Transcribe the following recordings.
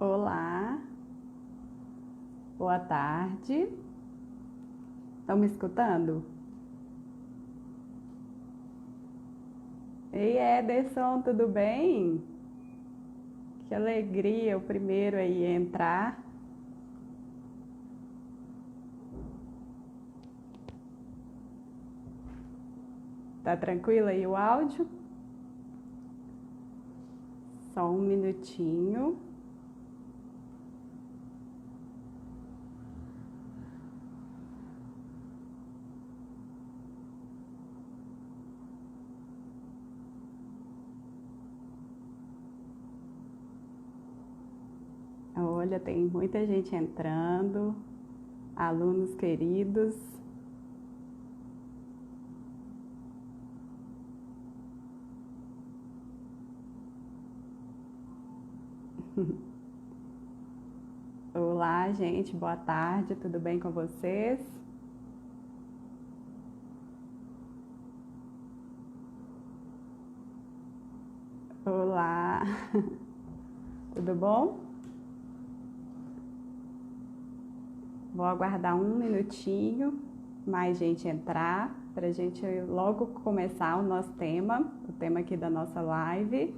Olá, boa tarde. Estão me escutando? Ei, Ederson, tudo bem? Que alegria, o primeiro aí a entrar. Tá tranquilo aí o áudio? Só um minutinho. Olha, tem muita gente entrando, alunos queridos. Olá, gente, boa tarde, tudo bem com vocês? Olá, tudo bom? Vou aguardar um minutinho, mais gente entrar, para a gente logo começar o nosso tema, o tema aqui da nossa live,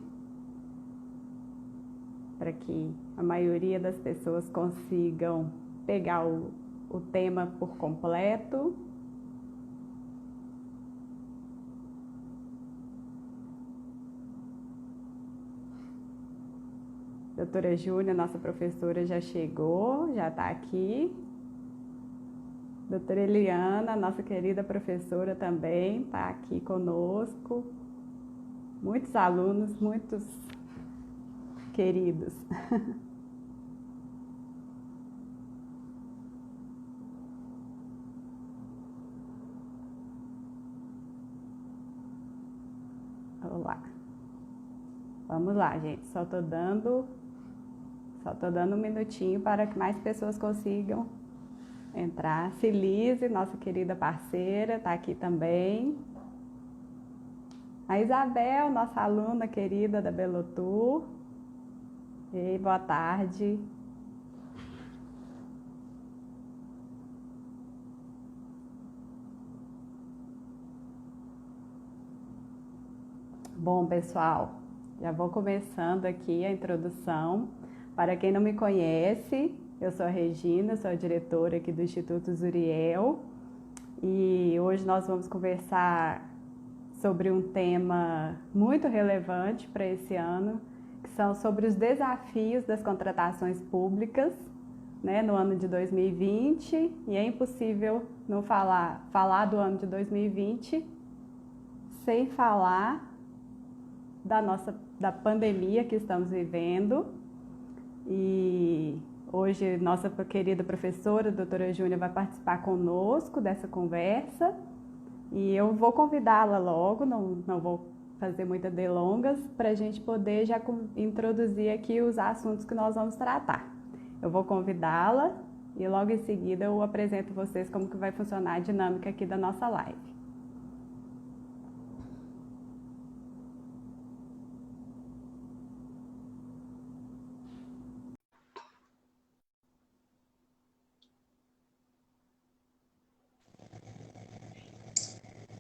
para que a maioria das pessoas consigam pegar o tema por completo. Doutora Júlia, nossa professora, já chegou, já está aqui. Doutora Eliana, nossa querida professora também, está aqui conosco. Muitos alunos, muitos queridos. Olá. Vamos lá, gente. Só tô dando um minutinho para que mais pessoas consigam entrar. Cilise, nossa querida parceira, está aqui também. A Isabel, nossa aluna querida da Belotur. Ei, boa tarde. Bom, pessoal, já vou começando aqui a introdução. Para quem não me conhece, eu sou a Regina, sou a diretora aqui do Instituto Zuriel e hoje nós vamos conversar sobre um tema muito relevante para esse ano, que são sobre os desafios das contratações públicas, né, no ano de 2020, e é impossível não falar do ano de 2020 sem falar da pandemia que estamos vivendo. E hoje nossa querida professora, a doutora Júlia, vai participar conosco dessa conversa e eu vou convidá-la logo, não vou fazer muitas delongas, para a gente poder já introduzir aqui os assuntos que nós vamos tratar. Eu vou convidá-la e logo em seguida eu apresento vocês como que vai funcionar a dinâmica aqui da nossa live.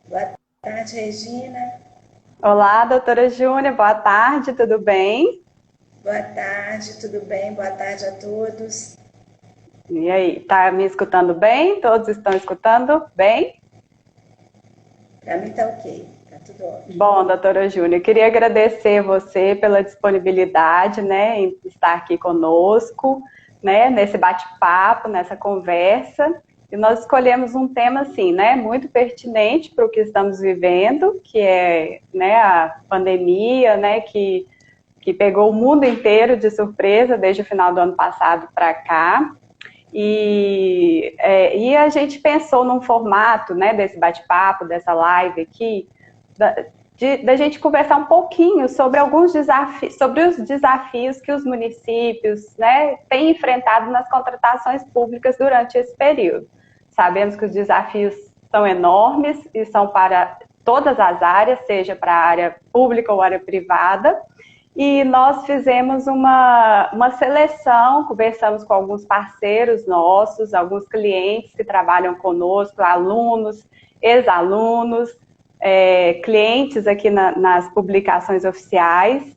Boa tarde, Regina. Olá, doutora Júlia, boa tarde, tudo bem? Boa tarde, tudo bem? Boa tarde a todos. E aí, tá me escutando bem? Todos estão escutando bem? Para mim tá ok, tá tudo ótimo. Bom, doutora Júlia, eu queria agradecer você pela disponibilidade, né, em estar aqui conosco, né, nesse bate-papo, nessa conversa. E nós escolhemos um tema, assim, né, muito pertinente para o que estamos vivendo, que é, né, a pandemia, né, que pegou o mundo inteiro de surpresa desde o final do ano passado para cá. E a gente pensou num formato, né, desse bate-papo, dessa live aqui, da gente conversar um pouquinho sobre alguns desafios, sobre os desafios que os municípios, né, têm enfrentado nas contratações públicas durante esse período. Sabemos que os desafios são enormes e são para todas as áreas, seja para a área pública ou área privada, e nós fizemos uma seleção, conversamos com alguns parceiros nossos, alguns clientes que trabalham conosco, alunos, ex-alunos, clientes aqui nas publicações oficiais,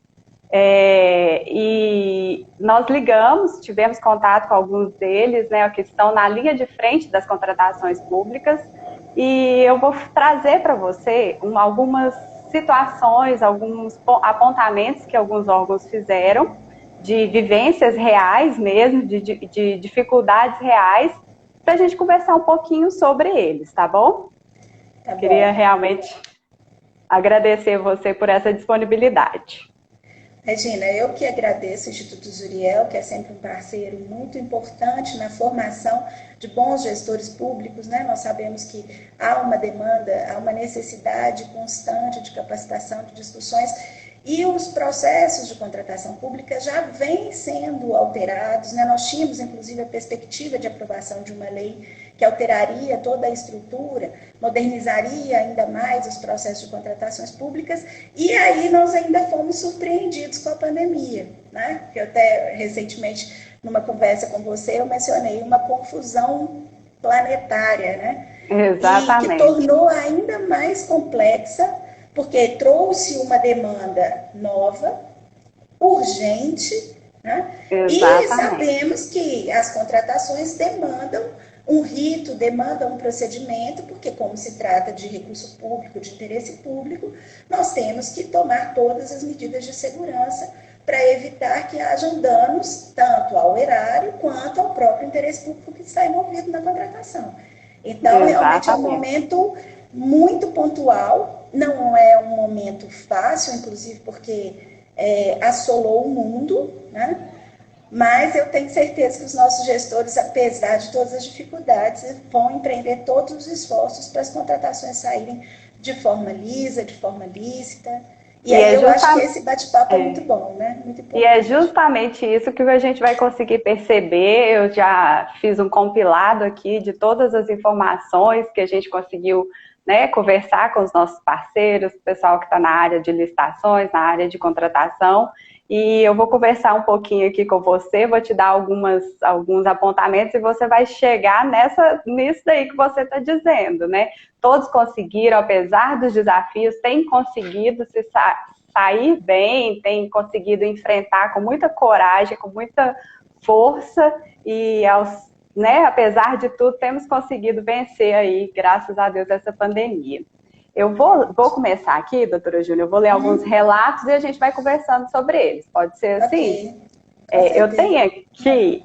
e nós ligamos, tivemos contato com alguns deles, né, que estão na linha de frente das contratações públicas, e eu vou trazer para você algumas situações, alguns apontamentos que alguns órgãos fizeram, de vivências reais mesmo, de dificuldades reais, para a gente conversar um pouquinho sobre eles, tá bom? Tá bom. Queria realmente agradecer você por essa disponibilidade. Regina, eu que agradeço o Instituto Zuriel, que é sempre um parceiro muito importante na formação de bons gestores públicos, né? Nós sabemos que há uma demanda, há uma necessidade constante de capacitação, de discussões, e os processos de contratação pública já vêm sendo alterados, né? Nós tínhamos, inclusive, a perspectiva de aprovação de uma lei que alteraria toda a estrutura, modernizaria ainda mais os processos de contratações públicas, e aí nós ainda fomos surpreendidos com a pandemia, né? Que eu até recentemente, numa conversa com você, eu mencionei uma confusão planetária, né? Exatamente. E que tornou ainda mais complexa, porque trouxe uma demanda nova, urgente, né? E sabemos que as contratações demandam um rito, demanda um procedimento, porque como se trata de recurso público, de interesse público, nós temos que tomar todas as medidas de segurança para evitar que hajam danos tanto ao erário quanto ao próprio interesse público que está envolvido na contratação. Então, realmente é um momento muito pontual, não é um momento fácil, inclusive porque assolou o mundo, né? Mas eu tenho certeza que os nossos gestores, apesar de todas as dificuldades, vão empreender todos os esforços para as contratações saírem de forma lisa, de forma lícita. E aí eu acho que esse bate-papo é muito bom, né? Muito importante. E é justamente isso que a gente vai conseguir perceber. Eu já fiz um compilado aqui de todas as informações que a gente conseguiu, né, conversar com os nossos parceiros, o pessoal que está na área de licitações, na área de contratação. E eu vou conversar um pouquinho aqui com você, vou te dar alguns apontamentos e você vai chegar nisso daí que você está dizendo, né? Todos conseguiram, apesar dos desafios, têm conseguido se sair bem, têm conseguido enfrentar com muita coragem, com muita força e, né, apesar de tudo, temos conseguido vencer aí, graças a Deus, essa pandemia. Eu vou começar aqui, doutora Júlia, eu vou ler alguns relatos e a gente vai conversando sobre eles. Pode ser assim? Eu tenho aqui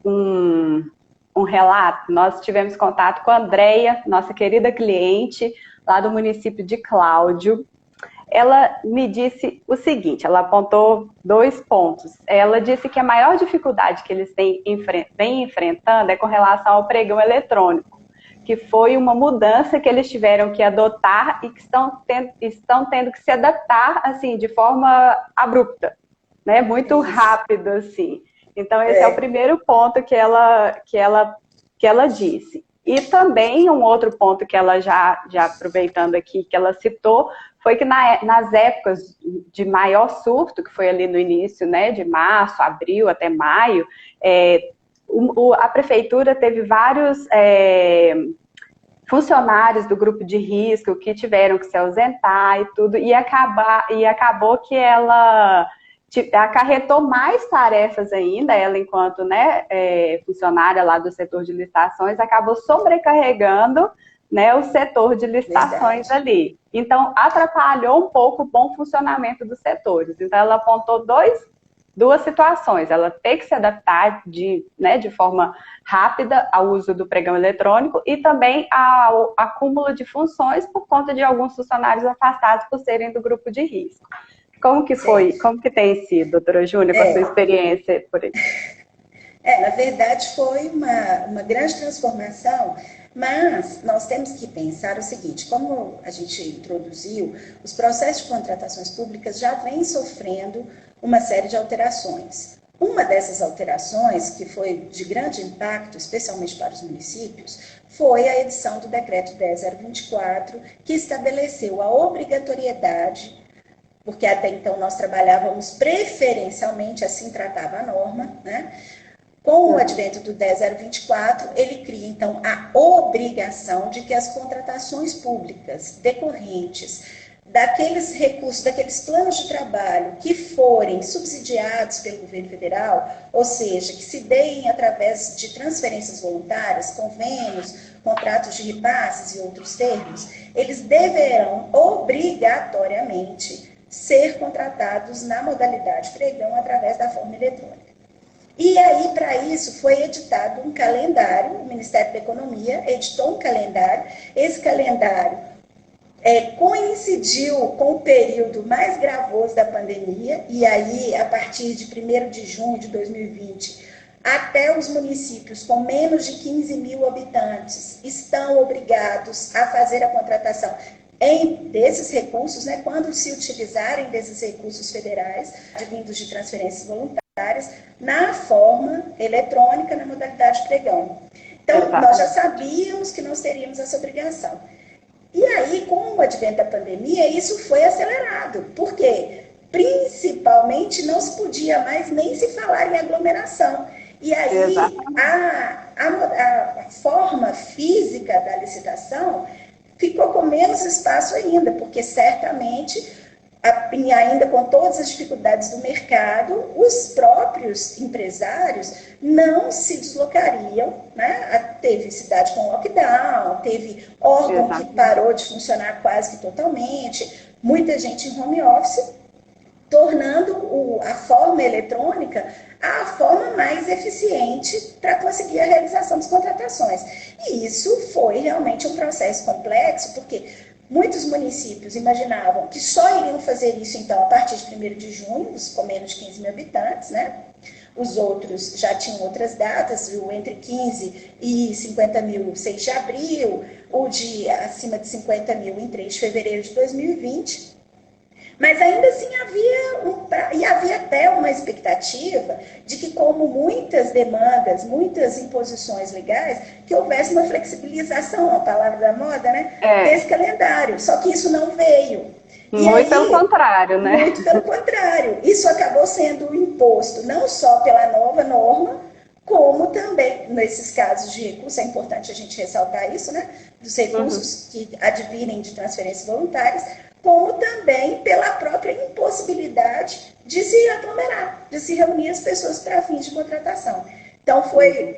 um relato. Nós tivemos contato com a Andréia, nossa querida cliente, lá do município de Cláudio. Ela me disse o seguinte, ela apontou 2 pontos. Ela disse que a maior dificuldade que eles vêm enfrentando é com relação ao pregão eletrônico, que foi uma mudança que eles tiveram que adotar e que estão tendo que se adaptar assim, de forma abrupta, né? Muito rápido, assim. Então, esse é o primeiro ponto que ela disse. E também um outro ponto que ela já aproveitando aqui, que ela citou, foi que nas épocas de maior surto, que foi ali no início, né, de março, abril até maio, a prefeitura teve vários funcionários do grupo de risco que tiveram que se ausentar e tudo, e acabou que ela acarretou mais tarefas ainda, ela enquanto, né, funcionária lá do setor de licitações, acabou sobrecarregando, né, o setor de licitações ali. Então, atrapalhou um pouco o bom funcionamento dos setores. Então, ela apontou duas situações, ela ter que se adaptar de forma rápida ao uso do pregão eletrônico e também ao acúmulo de funções por conta de alguns funcionários afastados por serem do grupo de risco. Como que foi? Como que tem sido, doutora Júlia, com a sua experiência por aí? Na verdade, foi uma grande transformação, mas nós temos que pensar o seguinte, como a gente introduziu, os processos de contratações públicas já vêm sofrendo uma série de alterações. Uma dessas alterações, que foi de grande impacto, especialmente para os municípios, foi a edição do Decreto 10.024, que estabeleceu a obrigatoriedade porque até então nós trabalhávamos preferencialmente, assim tratava a norma, né? Com o advento do 10.024, ele cria, então, a obrigação de que as contratações públicas decorrentes daqueles recursos, daqueles planos de trabalho que forem subsidiados pelo governo federal, ou seja, que se deem através de transferências voluntárias, convênios, contratos de repasses e outros termos, eles deverão obrigatoriamente ser contratados na modalidade pregão através da forma eletrônica. E aí, para isso, foi editado um calendário, o Ministério da Economia editou um calendário, esse calendário coincidiu com o período mais gravoso da pandemia, e aí, a partir de 1º de junho de 2020, até os municípios com menos de 15 mil habitantes estão obrigados a fazer a contratação desses recursos, né, quando se utilizarem desses recursos federais, vindos de transferências voluntárias, na forma eletrônica, na modalidade pregão. Então, nós já sabíamos que nós teríamos essa obrigação. E aí, com o advento da pandemia, isso foi acelerado. Por quê? Principalmente, não se podia mais nem se falar em aglomeração. E aí, a forma física da licitação ficou com menos espaço ainda, porque certamente, ainda com todas as dificuldades do mercado, os próprios empresários não se deslocariam, né? Teve cidade com lockdown, teve órgão que parou de funcionar quase que totalmente, muita gente em home office, tornando a forma eletrônica a forma mais eficiente para conseguir a realização das contratações. E isso foi realmente um processo complexo, porque muitos municípios imaginavam que só iriam fazer isso, então, a partir de 1º de junho, os com menos de 15 mil habitantes, né? Os outros já tinham outras datas, o entre 15 e 50 mil, 6 de abril, o de acima de 50 mil em 3 de fevereiro de 2020. Mas ainda assim havia até uma expectativa de que, como muitas demandas, muitas imposições legais, que houvesse uma flexibilização, a palavra da moda, né, desse calendário. Só que isso não veio. Muito pelo contrário, né? Muito pelo contrário. Isso acabou sendo imposto não só pela nova norma, como também, nesses casos de recurso, é importante a gente ressaltar isso, né, dos recursos que advirem de transferências voluntárias, como também pela própria impossibilidade de se aglomerar, de se reunir as pessoas para fins de contratação. Então,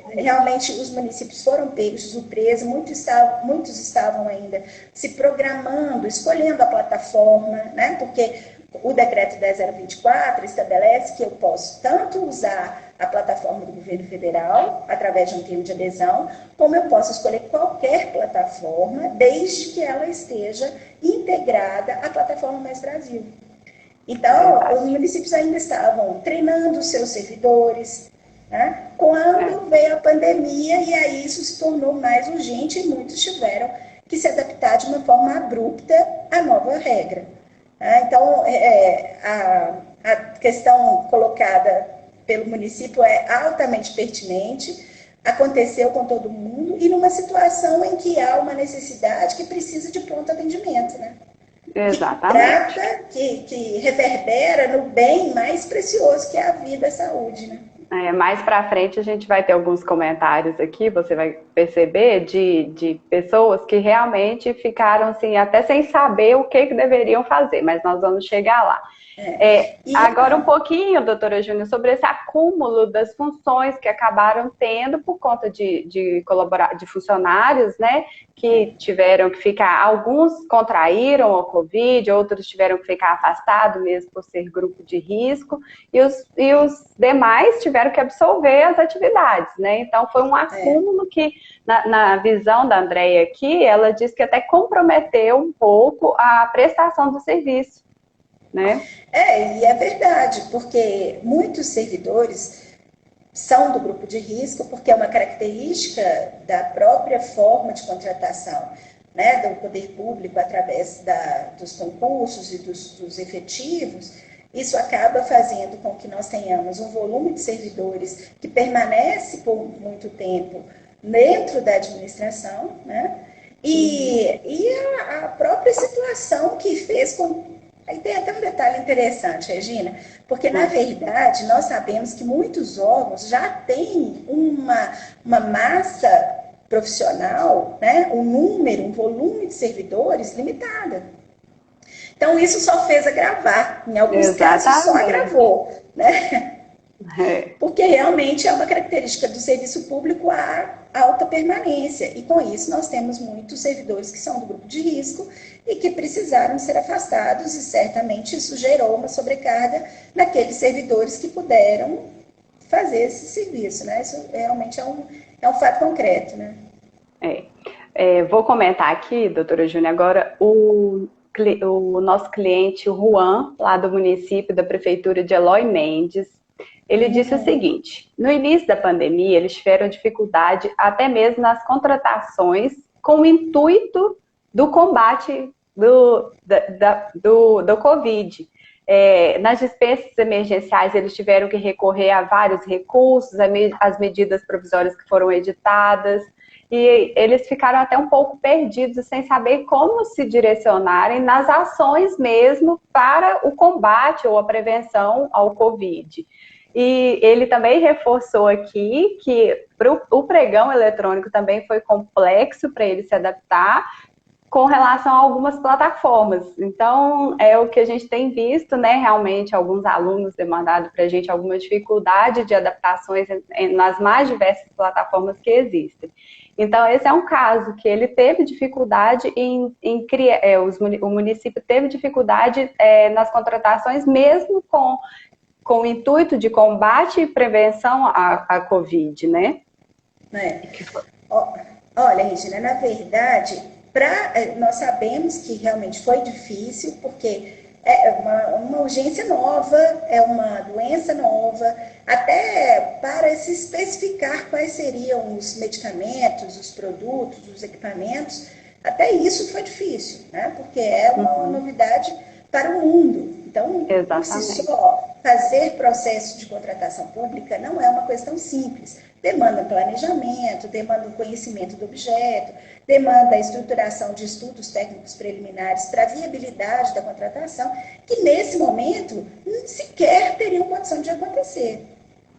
realmente, os municípios foram pegos de surpresa, muitos estavam ainda se programando, escolhendo a plataforma, né? Porque o decreto 10.024 estabelece que eu posso tanto usar a plataforma do governo federal, através de um termo de adesão, como eu posso escolher qualquer plataforma, desde que ela esteja integrada à plataforma Mais Brasil. Então, os municípios ainda estavam treinando os seus servidores, né? Quando veio a pandemia, e aí isso se tornou mais urgente e muitos tiveram que se adaptar de uma forma abrupta à nova regra. Então, a questão colocada pelo município é altamente pertinente, aconteceu com todo mundo, e numa situação em que há uma necessidade que precisa de pronto atendimento, né? Exatamente. Que reverbera no bem mais precioso que é a vida e a saúde, né? Mais para frente a gente vai ter alguns comentários aqui, você vai perceber, de pessoas que realmente ficaram assim, até sem saber o que deveriam fazer, mas nós vamos chegar lá. Agora um pouquinho, doutora Júnior, sobre esse acúmulo das funções que acabaram tendo por conta de funcionários, né, que tiveram que ficar, alguns contraíram a Covid, outros tiveram que ficar afastados mesmo por ser grupo de risco, e os demais tiveram que absorver as atividades, né? Então foi um acúmulo que, na visão da Andréia aqui, ela diz que até comprometeu um pouco a prestação do serviço, né? E é verdade, porque muitos servidores são do grupo de risco, porque é uma característica da própria forma de contratação, né, do poder público através dos concursos e dos efetivos. Isso acaba fazendo com que nós tenhamos um volume de servidores que permanece por muito tempo dentro da administração, né? E a própria situação que fez com Aí tem até um detalhe interessante, Regina, porque, na verdade, nós sabemos que muitos órgãos já têm uma massa profissional, né, um número, um volume de servidores limitada. Então, isso só fez agravar, em alguns casos só agravou, né? Porque realmente é uma característica do serviço público a alta permanência. E com isso nós temos muitos servidores que são do grupo de risco e que precisaram ser afastados, e certamente isso gerou uma sobrecarga naqueles servidores que puderam fazer esse serviço, né? Isso realmente é um fato concreto, né? Vou comentar aqui, doutora Júnia, agora o nosso cliente, o Juan, lá do município da prefeitura de Eloy Mendes. Ele disse o seguinte: no início da pandemia, eles tiveram dificuldade até mesmo nas contratações com o intuito do combate do Covid. Nas dispensas emergenciais, eles tiveram que recorrer a vários recursos, as medidas provisórias que foram editadas, e eles ficaram até um pouco perdidos, sem saber como se direcionarem nas ações mesmo para o combate ou a prevenção ao Covid. E ele também reforçou aqui que o pregão eletrônico também foi complexo para ele se adaptar com relação a algumas plataformas. Então, é o que a gente tem visto, né? Realmente, alguns alunos demandado para a gente alguma dificuldade de adaptações nas mais diversas plataformas que existem. Então, esse é um caso que ele teve dificuldade em criar, o município teve dificuldade nas contratações, mesmo com o intuito de combate e prevenção à Covid, né? Olha, Regina, na verdade, nós sabemos que realmente foi difícil, porque é uma urgência nova, é uma doença nova, até para se especificar quais seriam os medicamentos, os produtos, os equipamentos, até isso foi difícil, né? Porque é uma novidade para o mundo. Então, por si só, fazer processo de contratação pública não é uma questão simples. Demanda planejamento, demanda o conhecimento do objeto, demanda a estruturação de estudos técnicos preliminares para a viabilidade da contratação, que nesse momento sequer teriam condição de acontecer.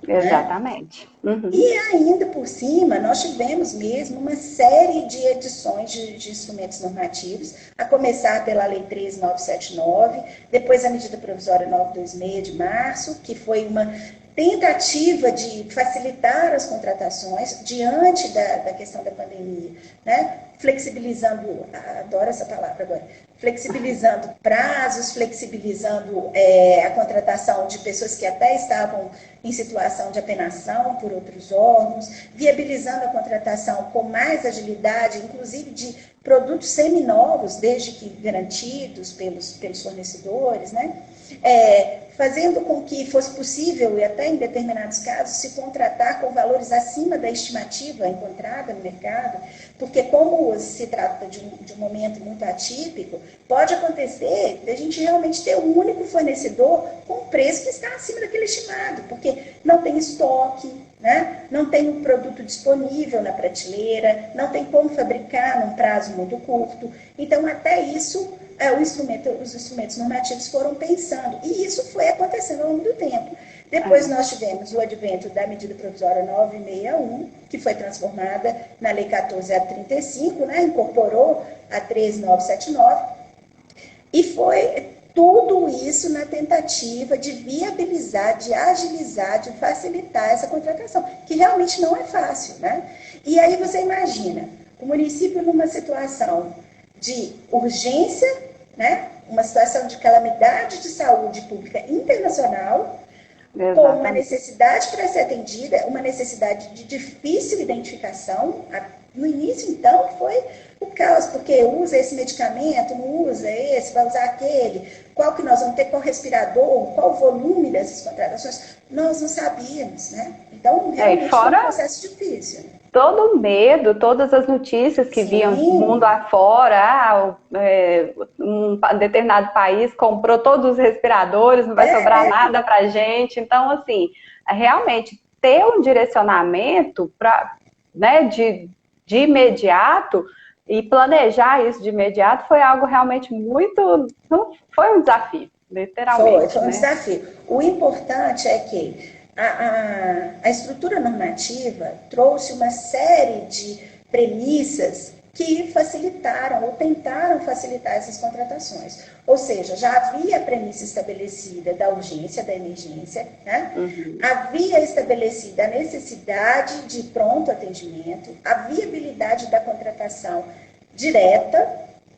Exatamente. Né? E ainda por cima, nós tivemos mesmo uma série de edições de instrumentos normativos, a começar pela Lei 13979, depois a Medida Provisória 926 de março, que foi uma tentativa de facilitar as contratações diante da questão da pandemia, né? Flexibilizando, adoro essa palavra agora, flexibilizando prazos, flexibilizando a contratação de pessoas que até estavam em situação de apenação por outros órgãos, viabilizando a contratação com mais agilidade, inclusive de produtos seminovos, desde que garantidos pelos fornecedores, né? Fazendo com que fosse possível, e até em determinados casos, se contratar com valores acima da estimativa encontrada no mercado, porque como se trata de um momento muito atípico, pode acontecer de a gente realmente ter um único fornecedor com um preço que está acima daquele estimado, porque não tem estoque, né? Não tem um produto disponível na prateleira, não tem como fabricar num prazo muito curto. Então, até isso, os instrumentos normativos foram pensando. E isso foi acontecendo ao longo do tempo. Depois nós tivemos o advento da Medida Provisória 961, que foi transformada na Lei 14.035, né? Incorporou a 13979. E foi tudo isso na tentativa de viabilizar, de agilizar, de facilitar essa contratação, que realmente não é fácil, né? E aí você imagina, o município numa situação de urgência, né? Uma situação de calamidade de saúde pública internacional, Exatamente. Com uma necessidade para ser atendida, uma necessidade de difícil identificação. No início, então, foi o caos, porque usa esse medicamento, não usa esse, vai usar aquele, qual que nós vamos ter, qual respirador, qual o volume dessas contratações, nós não sabíamos, né? Então, realmente foi um processo difícil. Todo o medo, todas as notícias que vinham do mundo afora, um determinado país comprou todos os respiradores, não vai sobrar nada para a gente. Então, assim, realmente ter um direcionamento de imediato E planejar isso de imediato foi algo realmente muito... Foi um desafio, literalmente. Foi um né? desafio. O importante é que a estrutura normativa trouxe uma série de premissas que facilitaram ou tentaram facilitar essas contratações. Ou seja, já havia a premissa estabelecida da urgência, da emergência, né? Havia estabelecida a necessidade de pronto atendimento, a viabilidade da contratação direta,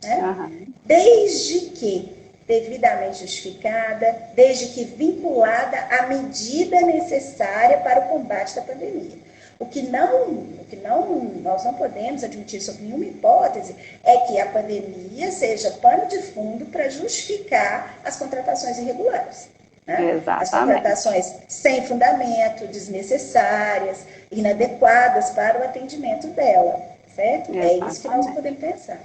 né? Desde que devidamente justificada, desde que vinculada à medida necessária para o combate da pandemia. O que nós não podemos admitir sob nenhuma hipótese é que a pandemia seja pano de fundo para justificar as contratações irregulares. Né? As contratações sem fundamento, desnecessárias, inadequadas para o atendimento dela, certo? Exatamente. É isso que nós podemos pensar.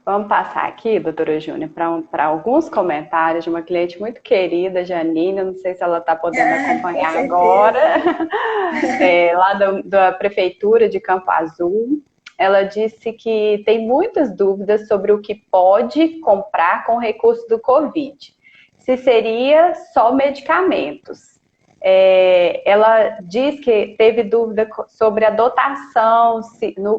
Vamos passar aqui, doutora Júnia, para alguns comentários de uma cliente muito querida, Janine, não sei se ela está podendo acompanhar agora, lá da Prefeitura de Campo Azul. Ela disse que tem muitas dúvidas sobre o que pode comprar com recurso do Covid. Se seria só medicamentos. Ela diz que teve dúvida sobre a dotação,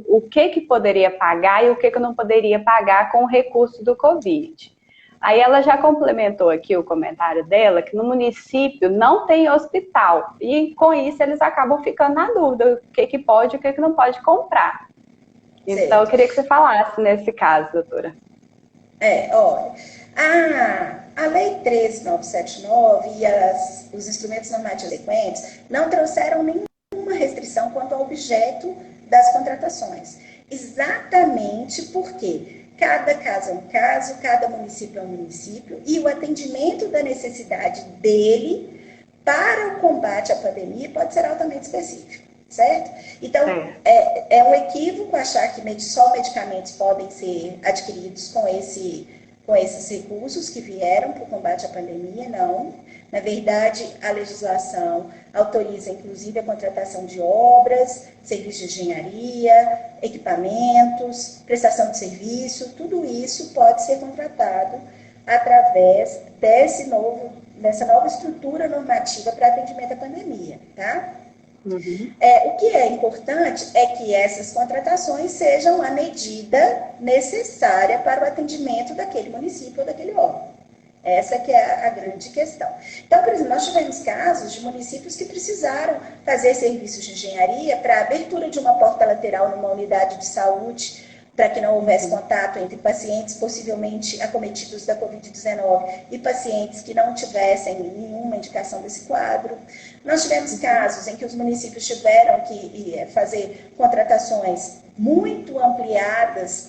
o que poderia pagar e o que não poderia pagar com o recurso do Covid. Aí ela já complementou aqui o comentário dela, que no município não tem hospital, e com isso eles acabam ficando na dúvida, o que pode e o que não pode comprar. Então eu queria que você falasse nesse caso, doutora. Olha, a Lei 13.979 e os instrumentos normativos adequentes não trouxeram nenhuma restrição quanto ao objeto das contratações. Exatamente porque cada caso é um caso, cada município é um município, e o atendimento da necessidade dele para o combate à pandemia pode ser altamente específico. Certo? Então, é um equívoco achar que só medicamentos podem ser adquiridos com esses recursos que vieram para o combate à pandemia, não. Na verdade, a legislação autoriza, inclusive, a contratação de obras, serviços de engenharia, equipamentos, prestação de serviço, tudo isso pode ser contratado através dessa nova estrutura normativa para atendimento à pandemia, tá? O que é importante é que essas contratações sejam a medida necessária para o atendimento daquele município ou daquele órgão. Essa que é a grande questão. Então, por exemplo, nós tivemos casos de municípios que precisaram fazer serviços de engenharia para a abertura de uma porta lateral numa unidade de saúde, para que não houvesse contato entre pacientes possivelmente acometidos da Covid-19 e pacientes que não tivessem nenhuma indicação desse quadro. Nós tivemos casos em que os municípios tiveram que fazer contratações muito ampliadas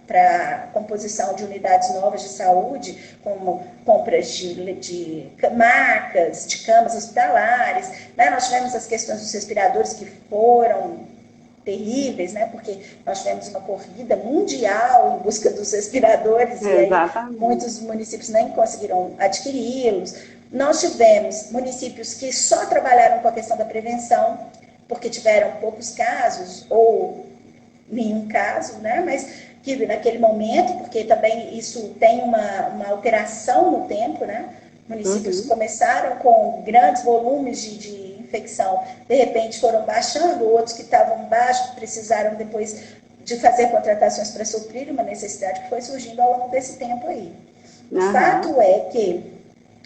para composição de unidades novas de saúde, como compras de macas, de camas hospitalares. Né? Nós tivemos as questões dos respiradores que foram terríveis, né? Porque nós tivemos uma corrida mundial em busca dos respiradores. Exatamente. E aí muitos municípios nem conseguiram adquiri-los. Nós tivemos municípios que só trabalharam com a questão da prevenção, porque tiveram poucos casos ou nenhum caso, né? Mas que naquele momento, porque também isso tem uma alteração no tempo, né? Municípios começaram com grandes volumes de infecção, de repente foram baixando, outros que estavam baixos precisaram depois de fazer contratações para suprir uma necessidade que foi surgindo ao longo desse tempo aí. O fato é que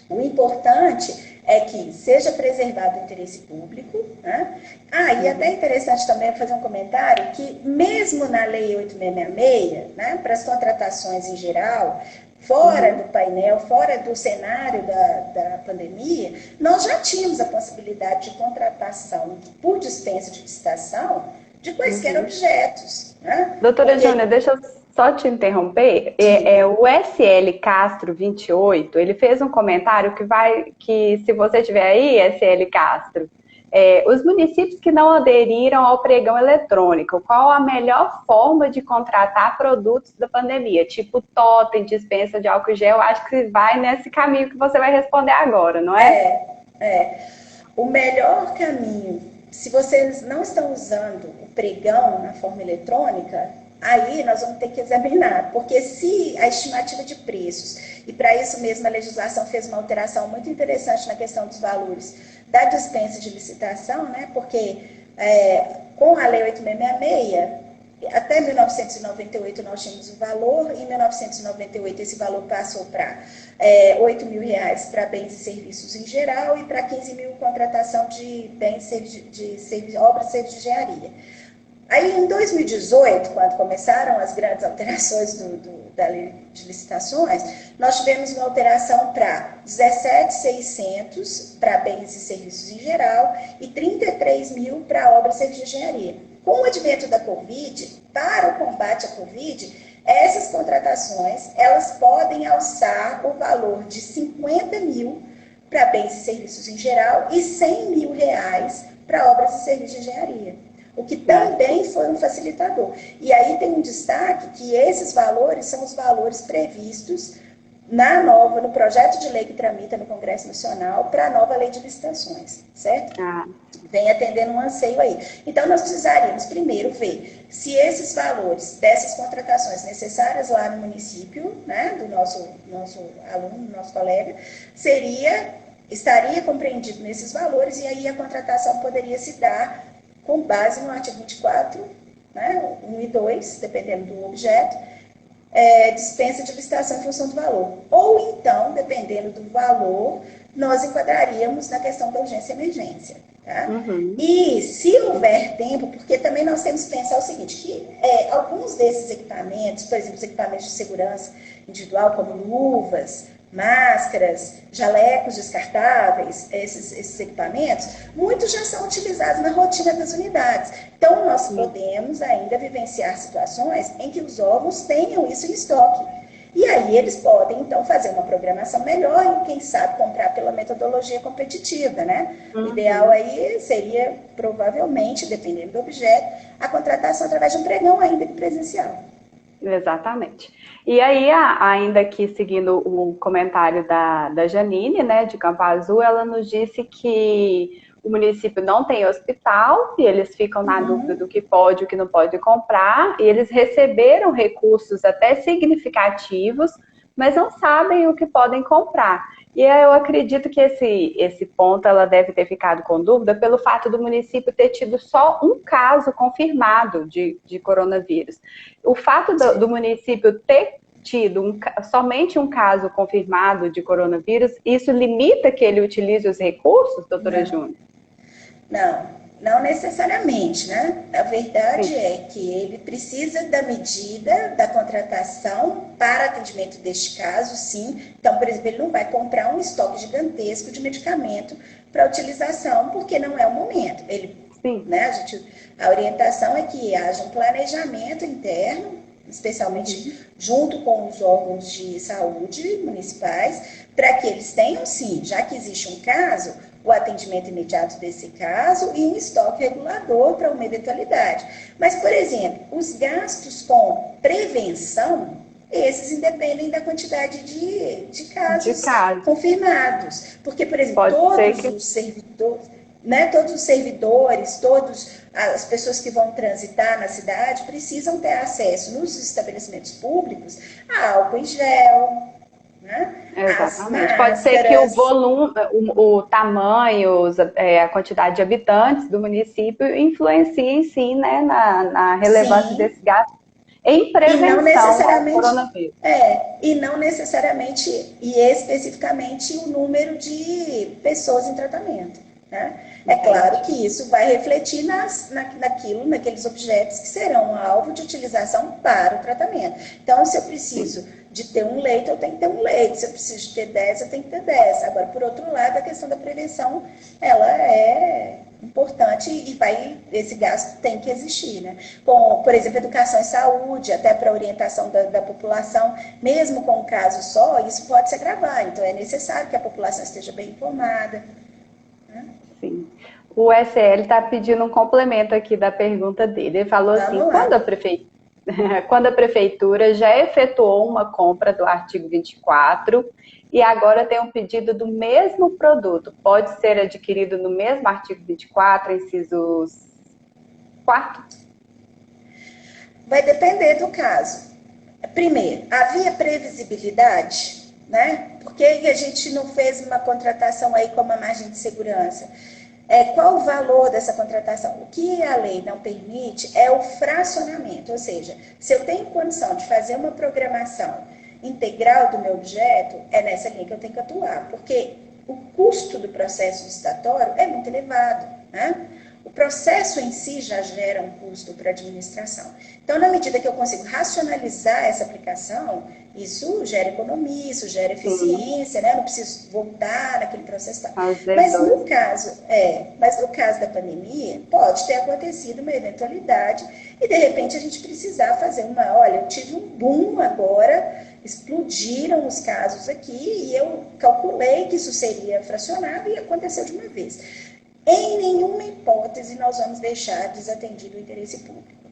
o importante é que seja preservado o interesse público, né? E até é interessante também fazer um comentário que mesmo na Lei 8.666, né, para as contratações em geral, fora do painel, fora do cenário da pandemia, nós já tínhamos a possibilidade de contratação por dispensa de licitação de quaisquer objetos. Né? Doutora Júnia, deixa eu só te interromper. O SL Castro 28, ele fez um comentário que se você tiver aí, SL Castro, os municípios que não aderiram ao pregão eletrônico, qual a melhor forma de contratar produtos da pandemia? Tipo totem, dispensa de álcool gel, acho que vai nesse caminho que você vai responder agora, não é? O melhor caminho se vocês não estão usando o pregão na forma eletrônica, aí nós vamos ter que examinar, porque se a estimativa de preços, e para isso mesmo a legislação fez uma alteração muito interessante na questão dos valores da dispensa de licitação, né? Porque com a Lei 8666, até 1998 nós tínhamos o valor, em 1998 esse valor passou para R$8 mil para bens e serviços em geral e para 15 mil contratação de bens de obras e serviços de engenharia. Aí em 2018, quando começaram as grandes alterações da lei de licitações, nós tivemos uma alteração para 17.600 para bens e serviços em geral e 33 mil para obras e serviços de engenharia. Com o advento da Covid, para o combate à Covid, essas contratações, elas podem alçar o valor de 50 mil para bens e serviços em geral e 100 mil reais para obras e serviços de engenharia, o que também foi um facilitador. E aí tem um destaque que esses valores são os valores previstos no projeto de lei que tramita no Congresso Nacional para a nova lei de licitações, certo? Vem atendendo um anseio aí. Então, nós precisaríamos primeiro ver se esses valores dessas contratações necessárias lá no município, né, do nosso aluno, do nosso colega, estaria compreendido nesses valores e aí a contratação poderia se dar com base no artigo 24, né, 1 e 2, dependendo do objeto, dispensa de licitação em função do valor. Ou então, dependendo do valor, nós enquadraríamos na questão da urgência e emergência. Tá? E se houver tempo, porque também nós temos que pensar o seguinte, que alguns desses equipamentos, por exemplo, os equipamentos de segurança individual, como luvas, máscaras, jalecos descartáveis, esses equipamentos, muitos já são utilizados na rotina das unidades. Então, nós podemos ainda vivenciar situações em que os órgãos tenham isso em estoque. E aí eles podem, então, fazer uma programação melhor e, quem sabe, comprar pela metodologia competitiva, né? O ideal aí seria, provavelmente, dependendo do objeto, a contratação através de um pregão ainda que presencial. Exatamente. E aí, ainda aqui seguindo o comentário da Janine, né, de Campo Azul, ela nos disse que o município não tem hospital e eles ficam na dúvida do que pode e o que não pode comprar, e eles receberam recursos até significativos, mas não sabem o que podem comprar. E eu acredito que esse ponto ela deve ter ficado com dúvida pelo fato do município ter tido só um caso confirmado de coronavírus. O fato do município ter tido somente um caso confirmado de coronavírus, isso limita que ele utilize os recursos, doutora Júnior? Não necessariamente, né? A verdade é que ele precisa da medida da contratação para atendimento deste caso, sim. Então, por exemplo, ele não vai comprar um estoque gigantesco de medicamento para utilização, porque não é o momento. Né, a orientação é que haja um planejamento interno, especialmente junto com os órgãos de saúde municipais, para que eles tenham, sim, já que existe um caso, o atendimento imediato desse caso e um estoque regulador para uma eventualidade. Mas, por exemplo, os gastos com prevenção, esses independem da quantidade de casos confirmados. Porque, por exemplo, todos os servidores, todas as pessoas que vão transitar na cidade precisam ter acesso nos estabelecimentos públicos a álcool em gel, né? Exatamente. Pode ser que o volume, o tamanho, a quantidade de habitantes do município influenciem, sim, né, na relevância desse gasto em prevenção ao coronavírus. E não necessariamente e especificamente o número de pessoas em tratamento. Né? É claro que isso vai refletir naqueles objetos que serão alvo de utilização para o tratamento. Então, se eu preciso de ter um leito, eu tenho que ter um leito. Se eu preciso de ter 10, eu tenho que ter 10. Agora, por outro lado, a questão da prevenção, ela é importante e esse gasto tem que existir. Né? Com, por exemplo, educação e saúde, até para orientação da população, mesmo com um caso só, isso pode se agravar. Então, é necessário que a população esteja bem informada. Né? Sim. O SL está pedindo um complemento aqui da pergunta dele. Ele falou assim, quando a prefeitura já efetuou uma compra do artigo 24 e agora tem um pedido do mesmo produto, pode ser adquirido no mesmo artigo 24, incisos 4? Vai depender do caso. Primeiro, havia previsibilidade, né? Por que a gente não fez uma contratação aí com uma margem de segurança? Qual o valor dessa contratação? O que a lei não permite é o fracionamento, ou seja, se eu tenho condição de fazer uma programação integral do meu objeto, é nessa linha que eu tenho que atuar, porque o custo do processo licitatório é muito elevado, né? O processo em si já gera um custo para a administração. Então, na medida que eu consigo racionalizar essa aplicação, isso gera economia, isso gera eficiência, né? Eu não preciso voltar naquele processo. Mas no caso da pandemia, pode ter acontecido uma eventualidade e, de repente, a gente precisar fazer olha, eu tive um boom agora, explodiram os casos aqui e eu calculei que isso seria fracionado e aconteceu de uma vez. Em nenhuma hipótese nós vamos deixar desatendido o interesse público,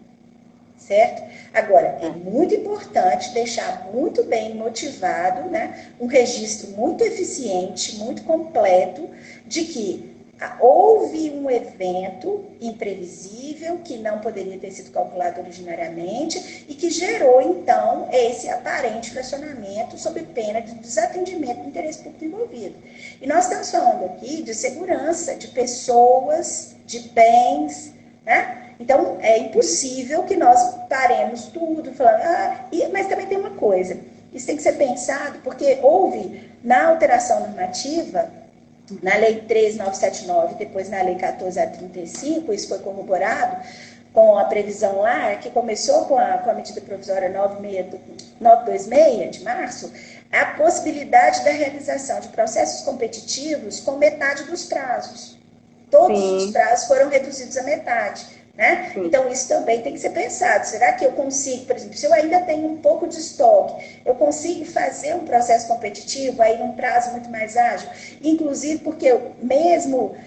certo? Agora, é muito importante deixar muito bem motivado, né, um registro muito eficiente, muito completo, de que houve um evento imprevisível que não poderia ter sido calculado originariamente e que gerou, então, esse aparente fracionamento sob pena de desatendimento do interesse público envolvido. E nós estamos falando aqui de segurança, de pessoas, de bens, né? Então, é impossível que nós paremos tudo, falando, mas também tem uma coisa, isso tem que ser pensado, porque houve, na alteração normativa, na Lei 13.979, depois na Lei 14.035, isso foi corroborado com a previsão lá, que começou com a medida provisória 926, de março, a possibilidade da realização de processos competitivos com metade dos prazos. Todos os prazos foram reduzidos à metade. Né? Então, isso também tem que ser pensado. Será que eu consigo, por exemplo, se eu ainda tenho um pouco de estoque, eu consigo fazer um processo competitivo aí num prazo muito mais ágil? Inclusive porque mesmo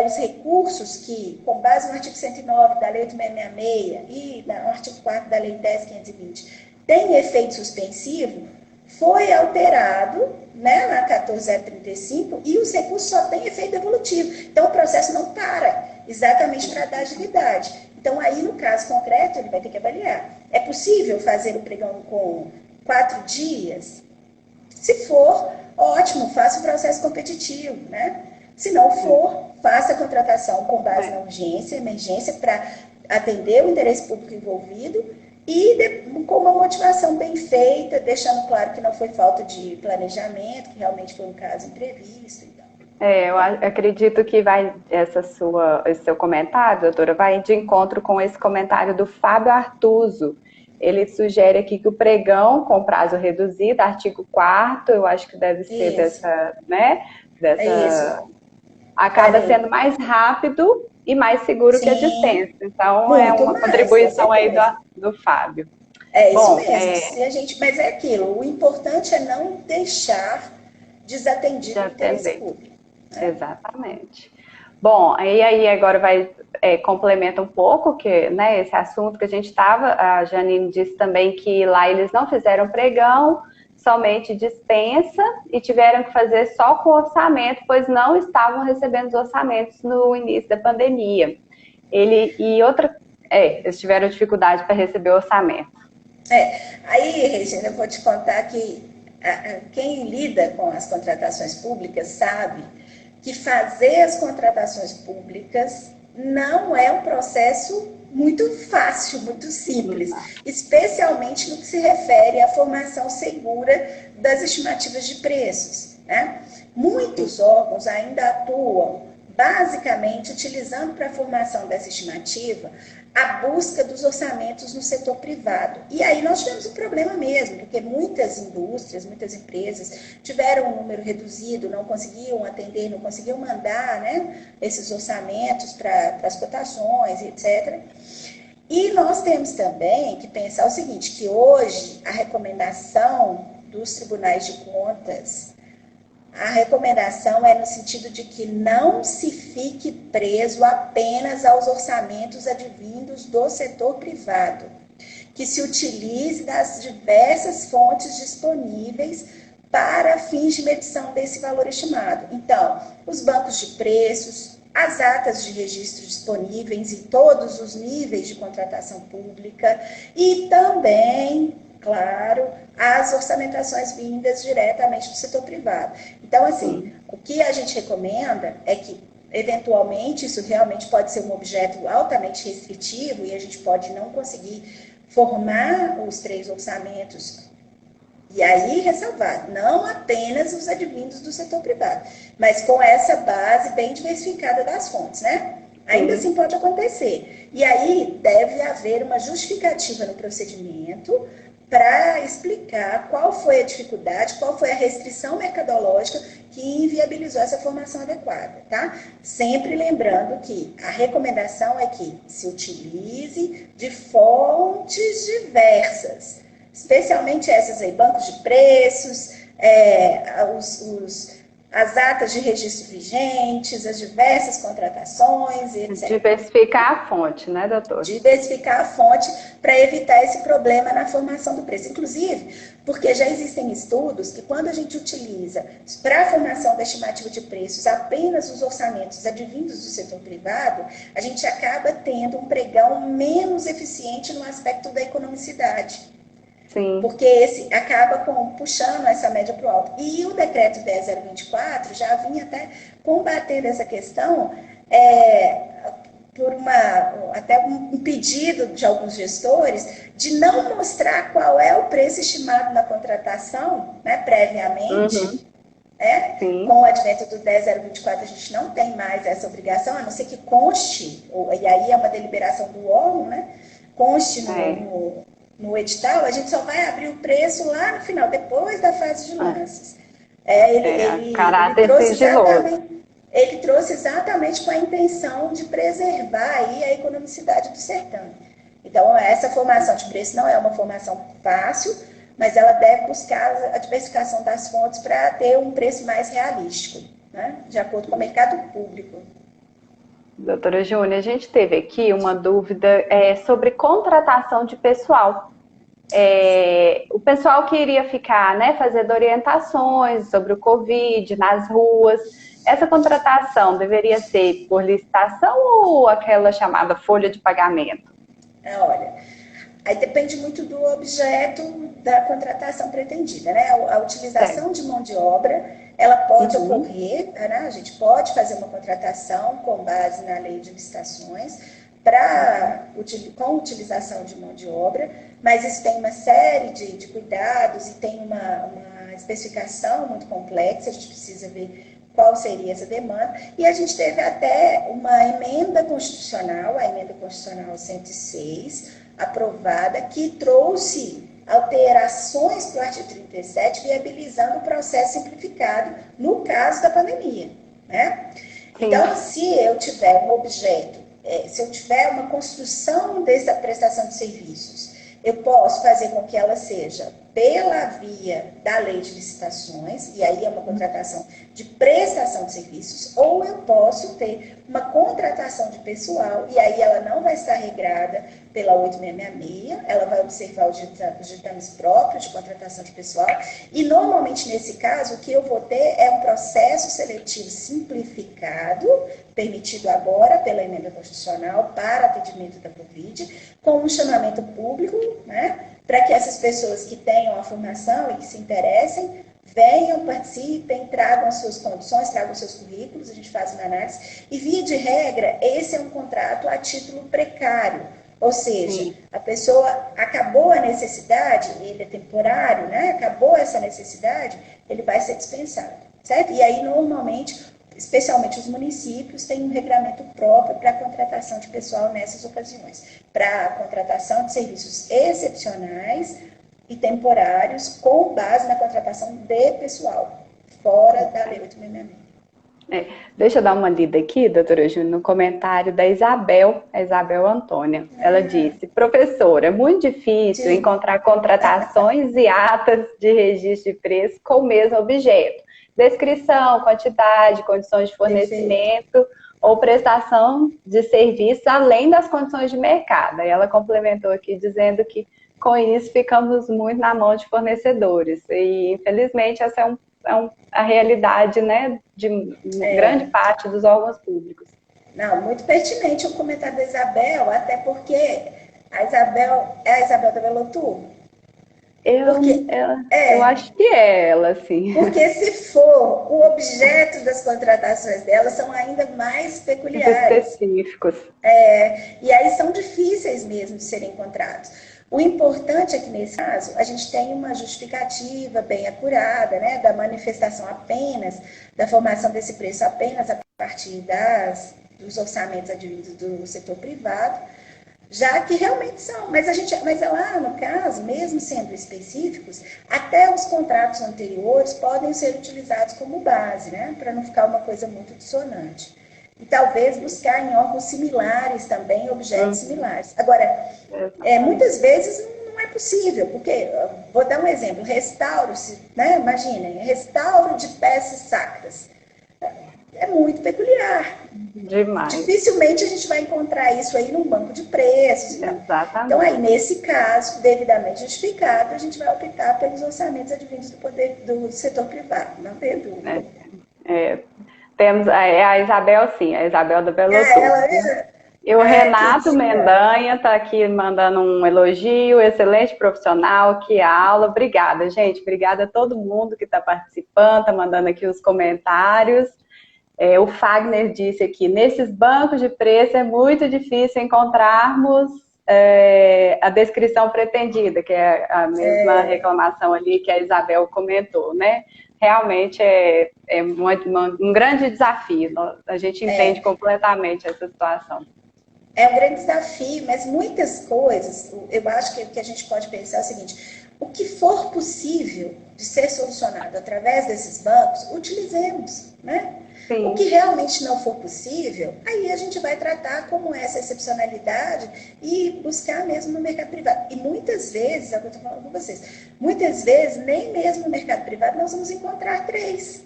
os recursos que, com base no artigo 109 da Lei 8666 e no artigo 4 da Lei 10.520, tem efeito suspensivo, foi alterado, né, na 14.035 e os recursos só têm efeito devolutivo. Então, o processo não para, exatamente para dar agilidade. Então, aí, no caso concreto, ele vai ter que avaliar. É possível fazer o pregão com 4 dias? Se for, ótimo, faça o processo competitivo, né? Se não for, faça a contratação com base na urgência, emergência, para atender o interesse público envolvido e com uma motivação bem feita, deixando claro que não foi falta de planejamento, que realmente foi um caso imprevisto. Eu acredito que esse seu comentário, doutora, vai de encontro com esse comentário do Fábio Artuso. Ele sugere aqui que o pregão com prazo reduzido, artigo 4º, eu acho que deve ser acaba sendo mais rápido e mais seguro que a dispensa. Então, é uma contribuição aí do Fábio. É isso mesmo. Mas é aquilo, o importante é não deixar desatendido o interesse público. Exatamente. Bom, aí agora complementa um pouco esse assunto que a gente estava. A Janine disse também que lá eles não fizeram pregão, somente dispensa e tiveram que fazer só com orçamento, pois não estavam recebendo os orçamentos no início da pandemia. Eles tiveram dificuldade para receber o orçamento. Aí, Regina, eu vou te contar que quem lida com as contratações públicas sabe que fazer as contratações públicas não é um processo muito fácil, muito simples, especialmente no que se refere à formação segura das estimativas de preços, né? Muitos órgãos ainda atuam basicamente utilizando para a formação dessa estimativa a busca dos orçamentos no setor privado. E aí nós tivemos um problema mesmo, porque muitas indústrias, muitas empresas tiveram um número reduzido, não conseguiam atender, não conseguiam mandar, né, esses orçamentos para as cotações, etc. E nós temos também que pensar o seguinte, que hoje a recomendação dos tribunais de contas, a recomendação é no sentido de que não se fique preso apenas aos orçamentos advindos do setor privado, que se utilize das diversas fontes disponíveis para fins de medição desse valor estimado. Então, os bancos de preços, as atas de registro disponíveis em todos os níveis de contratação pública e também, claro, as orçamentações vindas diretamente do setor privado. Então, assim, o que a gente recomenda é que, eventualmente, isso realmente pode ser um objeto altamente restritivo e a gente pode não conseguir formar os 3 orçamentos. E aí, ressalvar, não apenas os advindos do setor privado, mas com essa base bem diversificada das fontes, né? Ainda assim pode acontecer. E aí deve haver uma justificativa no procedimento para explicar qual foi a dificuldade, qual foi a restrição mercadológica que inviabilizou essa formação adequada, tá? Sempre lembrando que a recomendação é que se utilize de fontes diversas, especialmente essas aí, bancos de preços, as atas de registro vigentes, as diversas contratações, etc. Diversificar a fonte, né, doutor? Diversificar a fonte para evitar esse problema na formação do preço. Inclusive, porque já existem estudos que quando a gente utiliza para a formação da estimativa de preços apenas os orçamentos advindos do setor privado, a gente acaba tendo um pregão menos eficiente no aspecto da economicidade. Sim. Porque esse acaba puxando essa média para o alto. E o decreto 10.024 já vinha até combatendo essa questão por até um pedido de alguns gestores de não mostrar qual é o preço estimado na contratação, né, previamente. Com o advento do 10.024, a gente não tem mais essa obrigação, a não ser que conste, e aí é uma deliberação do órgão, né, conste no edital, a gente só vai abrir o preço lá no final, depois da fase de lances. Ele trouxe exatamente com a intenção de preservar aí a economicidade do certame. Então, essa formação de preço não é uma formação fácil, mas ela deve buscar a diversificação das fontes para ter um preço mais realístico, né, de acordo com o mercado público. Doutora Júnia, a gente teve aqui uma dúvida sobre contratação de pessoal. O pessoal que iria ficar, né, fazendo orientações sobre o Covid nas ruas, essa contratação deveria ser por licitação ou aquela chamada folha de pagamento? Olha, aí depende muito do objeto da contratação pretendida, né? A utilização de mão de obra, ela pode ocorrer, né? A gente pode fazer uma contratação com base na lei de licitações com utilização de mão de obra, mas isso tem uma série de cuidados e tem uma especificação muito complexa, a gente precisa ver qual seria essa demanda, e a gente teve até uma emenda constitucional, a emenda constitucional 106, aprovada, que trouxe alterações para o artigo 37, viabilizando o processo simplificado no caso da pandemia, né? Então, se eu tiver um objeto, se eu tiver uma construção dessa prestação de serviços, eu posso fazer com que ela seja pela via da lei de licitações, e aí é uma contratação de prestação de serviços, ou eu posso ter uma contratação de pessoal, e aí ela não vai estar regrada pela 8666, ela vai observar os ditames próprios de contratação de pessoal, e normalmente nesse caso o que eu vou ter é um processo seletivo simplificado, permitido agora pela emenda constitucional para atendimento da Covid, com um chamamento público, né, para que essas pessoas que tenham a formação e que se interessem, venham, participem, tragam as suas condições, tragam os seus currículos, a gente faz uma análise, e via de regra, esse é um contrato a título precário, ou seja, a pessoa acabou a necessidade, ele é temporário, né? Acabou essa necessidade, ele vai ser dispensado, certo? E aí, normalmente, especialmente os municípios, têm um regramento próprio para a contratação de pessoal nessas ocasiões, para a contratação de serviços excepcionais e temporários com base na contratação de pessoal, fora da Lei 866. Deixa eu dar uma lida aqui, doutora Júnia, no comentário da Isabel, a Isabel Antônia. Ela disse: professora, é muito difícil encontrar contratações e atas de registro de preço com o mesmo objeto. Descrição, quantidade, condições de fornecimento ou prestação de serviços além das condições de mercado. E ela complementou aqui dizendo que com isso ficamos muito na mão de fornecedores. E, infelizmente, essa é a realidade, né, de grande parte dos órgãos públicos. Não, muito pertinente o comentário da Isabel, até porque a Isabel é a Isabel da Velotur. Eu acho que é ela, sim. Porque se for, o objeto das contratações dela são ainda mais peculiares. Específicos. E aí são difíceis mesmo de serem encontrados. O importante é que, nesse caso, a gente tem uma justificativa bem acurada, né, da manifestação apenas, da formação desse preço apenas a partir dos orçamentos advindos do setor privado, já que realmente são. Mas lá, no caso, mesmo sendo específicos, até os contratos anteriores podem ser utilizados como base, né, para não ficar uma coisa muito dissonante. E talvez buscar em órgãos similares também, objetos similares. Agora, muitas vezes não é possível, porque, vou dar um exemplo, restauro-se, né? Imaginem, restauro de peças sacras. É muito peculiar. Demais. Dificilmente a gente vai encontrar isso aí num banco de preços. Exatamente. Então, aí, nesse caso, devidamente justificado, a gente vai optar pelos orçamentos advindos do setor privado, não tem dúvida. Temos a Isabel, sim, a Isabel da Velotur. E o Renato Mendanha está aqui mandando um elogio, excelente profissional, que aula. Obrigada, gente. Obrigada a todo mundo que está participando, está mandando aqui os comentários. O Fagner disse aqui, nesses bancos de preço é muito difícil encontrarmos a descrição pretendida, que é a mesma reclamação ali que a Isabel comentou, né? Realmente é um grande desafio. A gente entende completamente essa situação. É um grande desafio, mas muitas coisas, eu acho que o que a gente pode pensar é o seguinte, o que for possível de ser solucionado através desses bancos, utilizemos, né? Sim. O que realmente não for possível, aí a gente vai tratar como essa excepcionalidade e buscar mesmo no mercado privado. E muitas vezes, é o que eu estou falando com vocês, muitas vezes nem mesmo no mercado privado nós vamos encontrar três,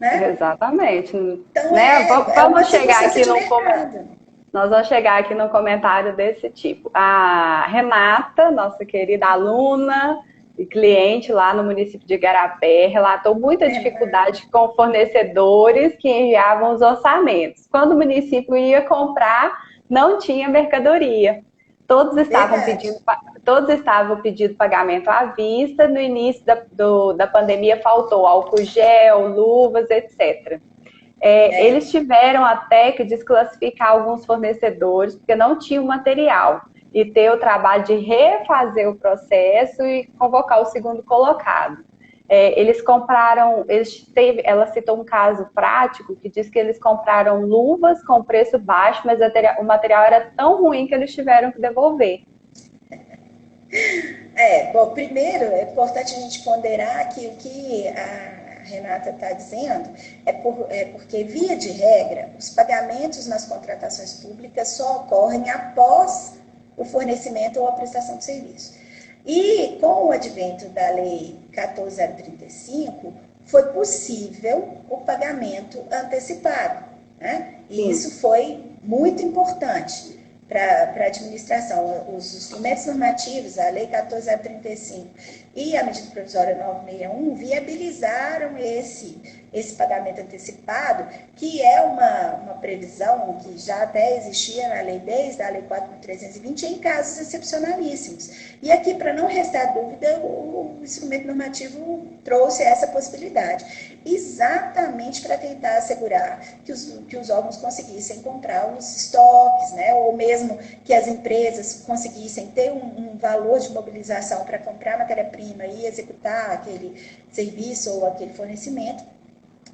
né? Exatamente. Então, né? Vamos chegar aqui no comentário. Nós vamos chegar aqui no comentário desse tipo. A Renata, nossa querida aluna e cliente lá no município de Igarapé, relatou muita dificuldade com fornecedores que enviavam os orçamentos. Quando o município ia comprar, não tinha mercadoria. Todos estavam pedindo pagamento à vista. No início da pandemia faltou álcool gel, luvas, etc. Eles tiveram até que desclassificar alguns fornecedores, porque não tinha o material, e ter o trabalho de refazer o processo e convocar o segundo colocado. Eles compraram, ela citou um caso prático que diz que eles compraram luvas com preço baixo, mas o material era tão ruim que eles tiveram que devolver. Bom, primeiro é importante a gente ponderar que o que a Renata está dizendo porque, via de regra, os pagamentos nas contratações públicas só ocorrem após o fornecimento ou a prestação de serviço. E com o advento da Lei 14.035, foi possível o pagamento antecipado, né? E isso foi muito importante para a administração. Os instrumentos normativos, a Lei 14.035 e a medida provisória 961 viabilizaram esse pagamento antecipado, que é uma previsão que já até existia na lei desde a Lei 4.320 em casos excepcionalíssimos. E aqui, para não restar dúvida, o instrumento normativo trouxe essa possibilidade, exatamente para tentar assegurar que os órgãos conseguissem comprar os estoques, né, ou mesmo que as empresas conseguissem ter um valor de mobilização para comprar matéria-prima e executar aquele serviço ou aquele fornecimento.